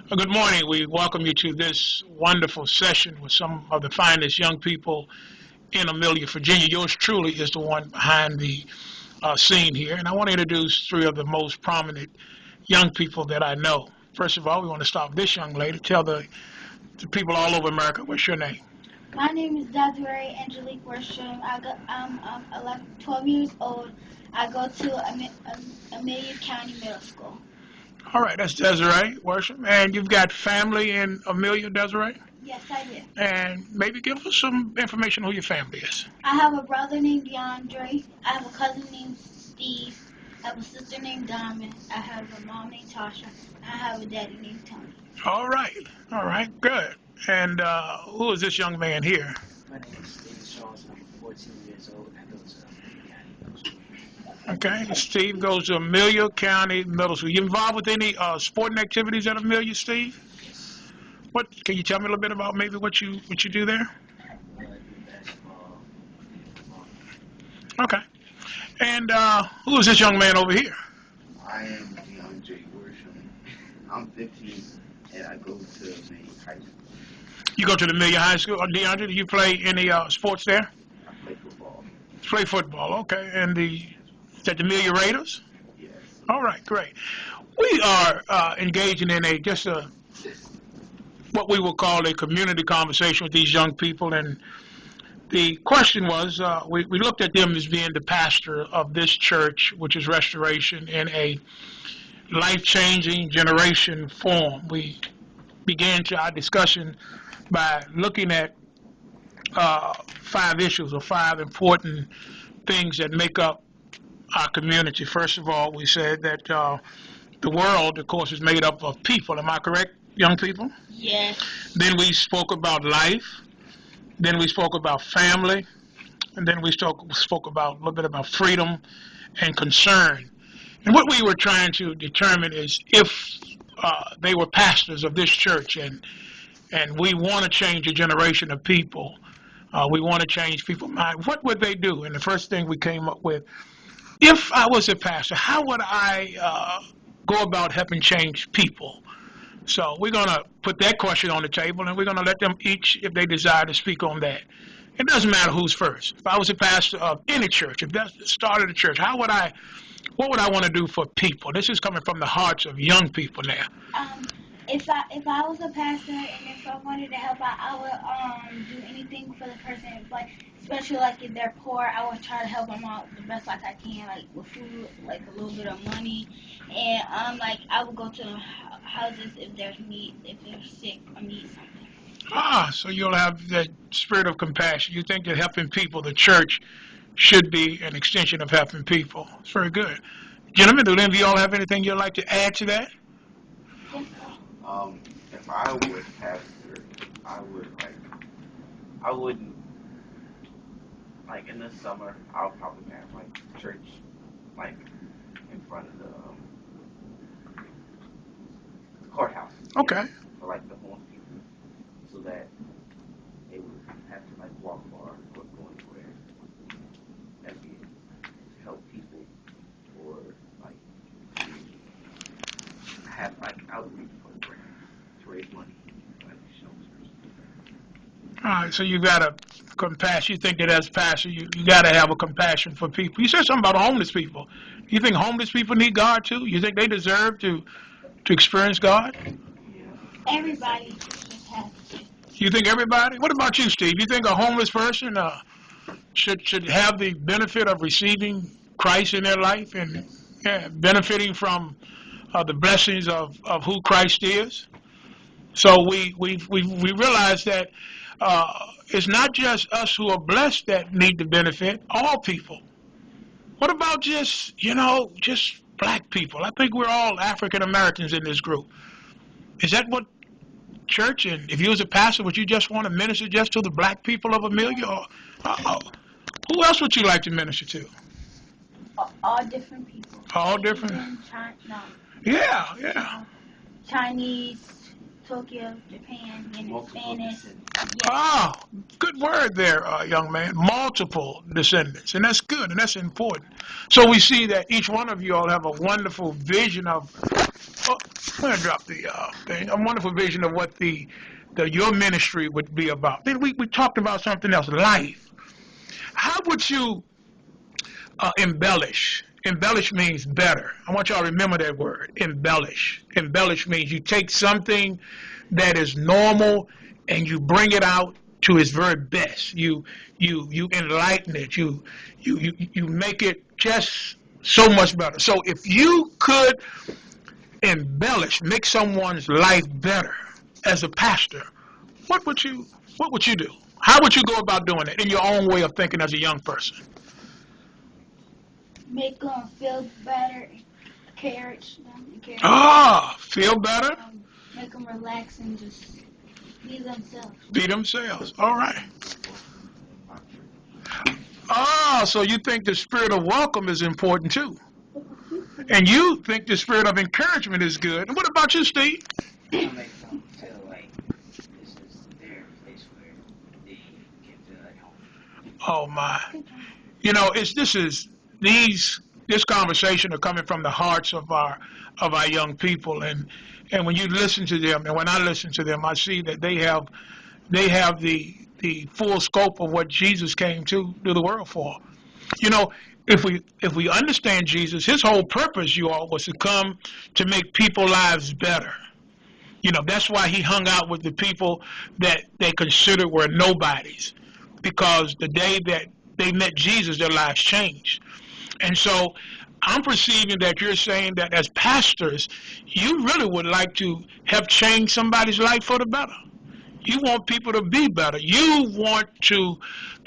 Good morning. We welcome you to this wonderful session with some of the finest young people in Amelia, Virginia. Yours truly is the one behind the scene here. And I want to introduce three of the most prominent young people that I know. First of all, we want to start with this young lady. Tell the people all over America, what's your name? My name is Desiree Angelique Worsham. I'm 12 years old. I go to Amelia County Middle School. All right, that's Desiree Worsham. And you've got family in Amelia, Desiree? Yes, I do. And maybe give us some information on who your family is. I have a brother named DeAndre. I have a cousin named Steve. I have a sister named Diamond. I have a mom named Tasha. And I have a daddy named Tony. All right, good. And who is this young man here? My name is Steve Charles. I'm 14 years old. I go to Amelia County Middle School. Okay, Steve goes to Amelia County Middle School. You involved with any sporting activities at Amelia, Steve? Yes. What can you tell me a little bit about maybe what you do there? I do basketball. Okay. And who is this young man over here? I am DeAndre Worsham. I'm 15 and I go to Amelia High School. You go to the Amelia High School. DeAndre, do you play any sports there? I play football. Play football, okay. And is that the Amelia Raiders? Yes. All right, great. We are engaging in what we will call a community conversation with these young people, and the question was, we looked at them as being the pastor of this church, which is Restoration, in a life-changing generation form. We began our discussion by looking at 5 issues or 5 important things that make up our community. First of all, we said that the world, of course, is made up of people. Am I correct, young people? Yes. Then we spoke about life. Then we spoke about family. And then we spoke about a little bit about freedom and concern. And what we were trying to determine is if they were pastors of this church, and we want to change a generation of people. We want to change people's minds. What would they do? And the first thing we came up with, if I was a pastor, how would I go about helping change people? So we're going to put that question on the table, and we're going to let them each, if they desire, to speak on that. It doesn't matter who's first. If I was a pastor of any church, if that's the start of the church, what would I want to do for people? This is coming from the hearts of young people now. If I was a pastor and if I wanted to help out, I would do anything for the person, like especially like if they're poor, I would try to help them out the best like I can, like with food, like a little bit of money, and like I would go to houses if they're sick or need something. So you'll have that spirit of compassion. You think that helping people, the church, should be an extension of helping people. It's very good. Gentlemen, do any of you all have anything you'd like to add to that? If I was pastor, I wouldn't, like in the summer, I'll probably have like church, like in front of the courthouse. Okay. For like the homeless people, so that they would have to like walk far or go anywhere. That'd be to help people, or like have like outreach programs to raise money, like shelters. All right, so you got a compassion. You think that as pastor, you got to have a compassion for people. You said something about homeless people. You think homeless people need God too? You think they deserve to experience God? Everybody just has to. You think everybody? What about you, Steve? You think a homeless person should have the benefit of receiving Christ in their life and benefiting from the blessings of who Christ is? So we realize that it's not just us who are blessed that need the benefit, all people. What about just black people? I think we're all African Americans in this group. Is that what church, and if you was a pastor, would you just want to minister just to the black people of Amelia? Or who else would you like to minister to? All different people. All different? No. Yeah. Chinese, Tokyo, Japan, Spanish. Oh, good word there, young man. Multiple descendants, and that's good, and that's important. So we see that each one of you all have a wonderful vision of Oh, I'm going to drop the thing. A wonderful vision of what your ministry would be about. Then we talked about something else, life. How would you embellish? Embellish means better. I want y'all to remember that word, embellish. Embellish means you take something that is normal and you bring it out to its very best. You enlighten it. You make it just so much better. So if you could embellish, make someone's life better as a pastor, what would you do? How would you go about doing it in your own way of thinking as a young person? Make them feel better, encourage them, Feel better? make them relax and just be themselves. Be themselves. All right. So you think the spirit of welcome is important too. And you think the spirit of encouragement is good. And what about you, Steve? I make them feel like this is their place where they can feel at home. Oh my. You know, this conversation are coming from the hearts of our young people, and when you listen to them, and when I listen to them, I see that they have the full scope of what Jesus came to the world for. You know, if we understand Jesus, his whole purpose, you all, was to come to make people's lives better. You know, that's why he hung out with the people that they considered were nobodies, because the day that they met Jesus, their lives changed. And so I'm perceiving that you're saying that as pastors, you really would like to help change somebody's life for the better. You want people to be better. You want to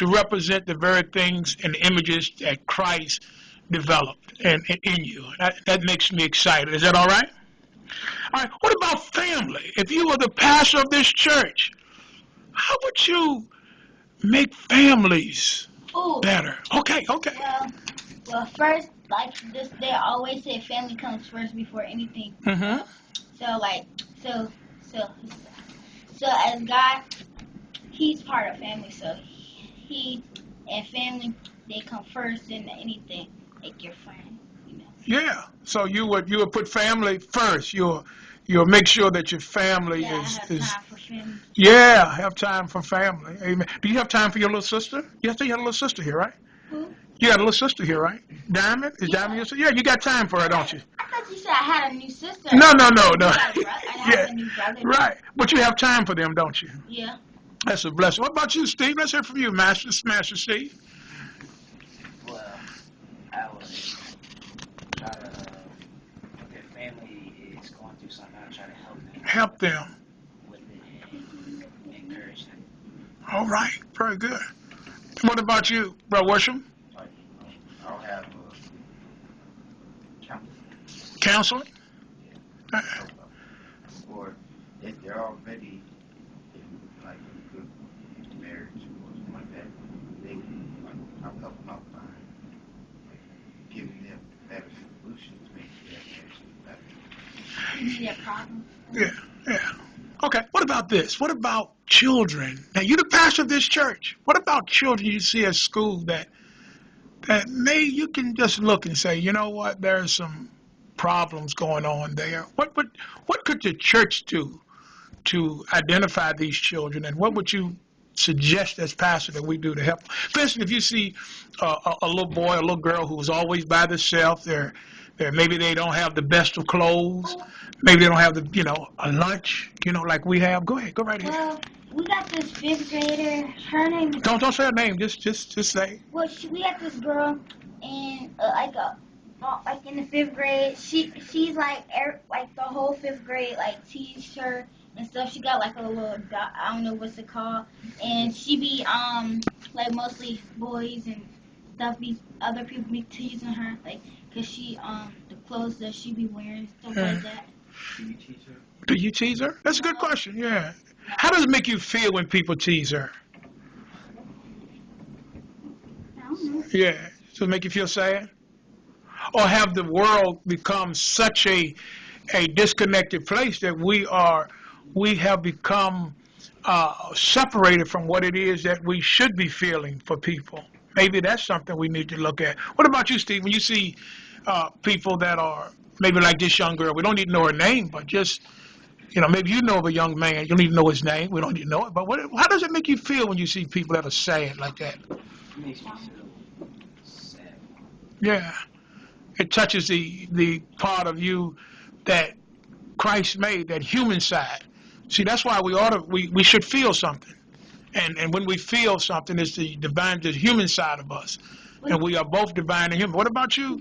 represent the very things and images that Christ developed and in you. That makes me excited. Is that all right? All right. What about family? If you were the pastor of this church, how would you make families better? Okay. Well, first, like this, they always say family comes first before anything. Mm-hmm. So, so, so as God, He's part of family. So He and family, they come first in anything. Like your friend, you know. Yeah. So you would put family first. You'll make sure that your family is Have time for family. Yeah, have time for family. Amen. Do you have time for your little sister? You have a little sister here, right? Who? You got a little sister here, right? Diamond? Is Diamond your sister? Yeah, you got time for her, don't you? I thought you said I had a new sister. No. I have a new brother. Right. But you have time for them, don't you? Yeah. That's a blessing. What about you, Steve? Let's hear from you, Master Steve. Well, I would try to, if their family is going through something, I would try to help them. Help them. With it and encourage them. All right. Very good. What about you, Brother Worsham? I'll have Counseling? yeah, or if they're already in like a good marriage or something like that, they I'll help them out by like, giving them better solutions to make their marriage better. Their problem. Yeah. Okay, what about this? What about children? Now, you're the pastor of this church. What about children you see at school that you can just look and say, you know what, there's some problems going on there. What could the church do to identify these children, and what would you suggest as pastor that we do to help? For instance, if you see a little boy, a little girl who's always by themselves, maybe they don't have the best of clothes, maybe they don't have a lunch, like we have. Go ahead, go right ahead. Well, we got this 5th grader. Her name is... Don't say her name. Just say. Well, we got this girl, and like in the 5th grade, she's like the whole 5th grade like T-shirt and stuff. She got like a little I don't know what's it called, and she be like mostly boys and stuff. Other people be teasing her like cause she the clothes that she be wearing stuff like that. Do you teach her? Do you tease her? That's a good question. Yeah. How does it make you feel when people tease her? I don't know. Yeah. Does it make you feel sad? Or have the world become such a disconnected place that we have become separated from what it is that we should be feeling for people? Maybe that's something we need to look at. What about you, Steve? When you see people that are maybe like this young girl. We don't need to know her name, but just, maybe you know of a young man. You don't need to know his name. We don't need to know it. But how does it make you feel when you see people that are sad like that? It makes me feel sad. Yeah. It touches the part of you that Christ made, that human side. See, that's why we should feel something. And when we feel something, it's the human side of us. And we are both divine and human. What about you,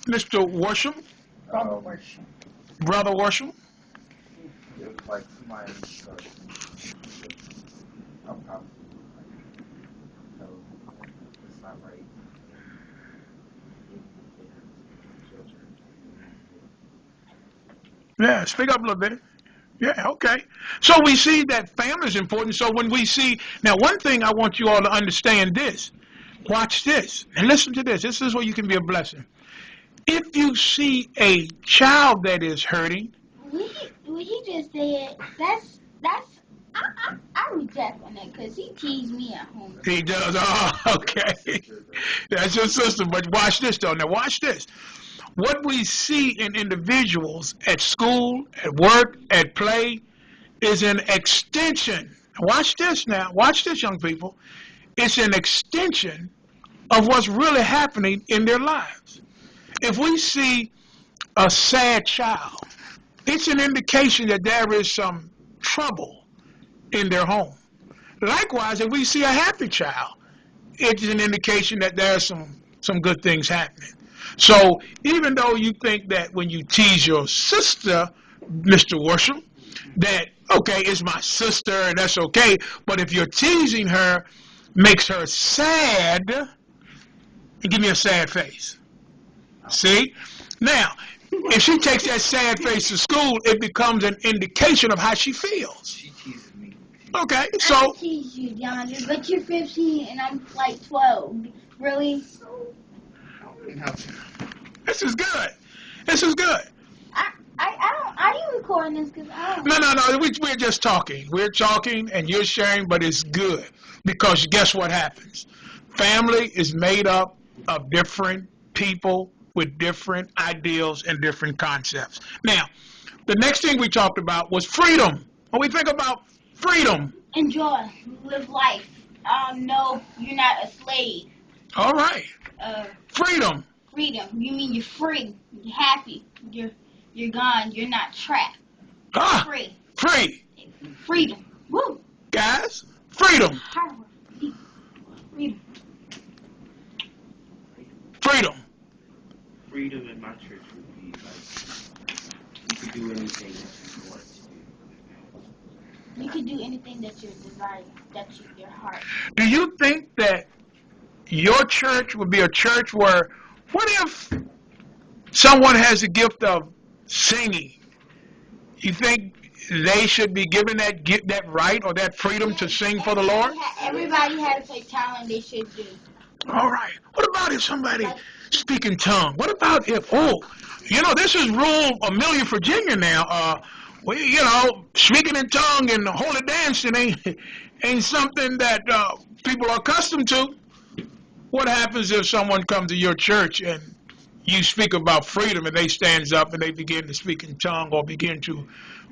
Mr. Worsham? Brother Worsham. Brother Worsham? It was like somebody started I'm probably like, no, it's not right. Yeah, speak up a little bit. Yeah, okay. So we see that family is important. So when we see, now one thing I want you all to understand this. Watch this and listen to this. This is where you can be a blessing. If you see a child that is hurting, What he just said, that's I reject on that because he teased me at home. he does. Oh, okay. That's your sister. But watch this though. Now watch this. What we see in individuals at school, at work, at play, is an extension. Watch this now. Watch this, young people. It's an extension of what's really happening in their lives. If we see a sad child, it's an indication that there is some trouble in their home. Likewise, if we see a happy child, it's an indication that there's some good things happening. So even though you think that when you tease your sister, Mr. Worsham, that, okay, it's my sister and that's okay, but if you're teasing her, makes her sad, give me a sad face. See? Now, if she takes that sad face to school, it becomes an indication of how she feels. She teases me. Okay, I so... tease you, DeAndre, but you're 15 and I'm like 12. Really? This is good. This is good. Are you recording this? Because I don't. No. We're just talking. We're talking and you're sharing, but it's good. Because guess what happens? Family is made up of different people with different ideals and different concepts. Now, the next thing we talked about was freedom. When we think about freedom. Enjoy. Live life. No, you're not a slave. All right. Freedom. Freedom. You mean you're free. You're happy. You're gone. You're not trapped. Free. Free. Freedom. Woo. Guys, freedom. Freedom. Freedom. Freedom in my church would be like you could do anything that you want to do. You could do anything that you desire, your heart. Do you think that your church would be a church where, what if someone has the gift of singing? You think they should be given that right or that freedom to sing for the Lord? Everybody has a talent they should do. All right. What about if somebody speak in tongue? What about if, this is rule Amelia, Virginia now. Speaking in tongue and holy dancing ain't something that people are accustomed to. What happens if someone comes to your church and you speak about freedom and they stands up and they begin to speak in tongue or begin to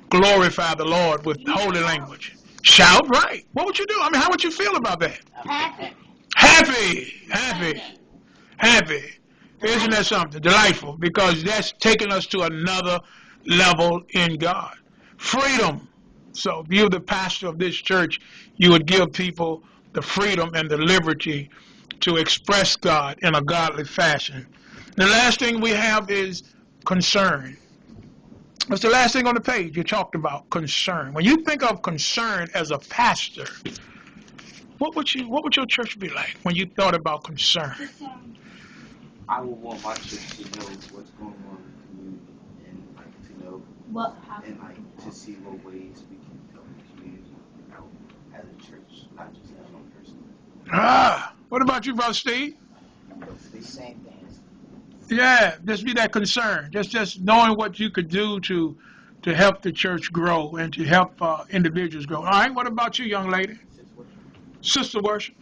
glorify the Lord with holy language? Shout, right. What would you do? I mean, how would you feel about that? Happy. Isn't that something? Delightful, because that's taking us to another level in God. Freedom. So if you're the pastor of this church, you would give people the freedom and the liberty to express God in a godly fashion. The last thing we have is concern. What's the last thing on the page? You talked about concern. When you think of concern as a pastor, what would your church be like when you thought about concern? I would want my church to know what's going on in the community and to know and to see what ways we can help the community out as a church, not just as one person. What about you, Brother Steve? The same things. Yeah, just be that concern. Just knowing what you could do to help the church grow and to help individuals grow. All right, what about you, young lady? Sister Worship.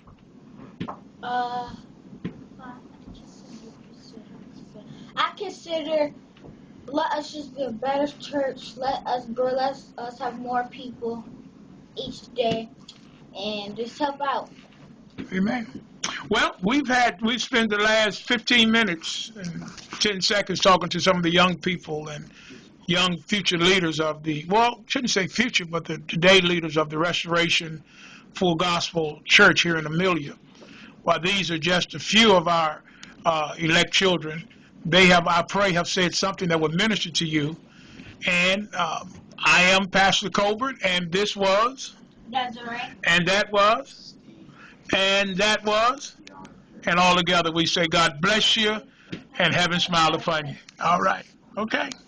I consider let us just be a better church. Let us have more people each day, and just help out. Amen. Well, we've spent the last 15 minutes and 10 seconds talking to some of the young people and young future leaders of the, well, shouldn't say future, but the today leaders of the Restoration Full Gospel Church here in Amelia. While these are just a few of our elect children, they have, I pray, have said something that would minister to you. And I am Pastor Colbert, and this was, That's right. and that was, and that was, and all together we say God bless you and heaven smile upon you. All right. Okay.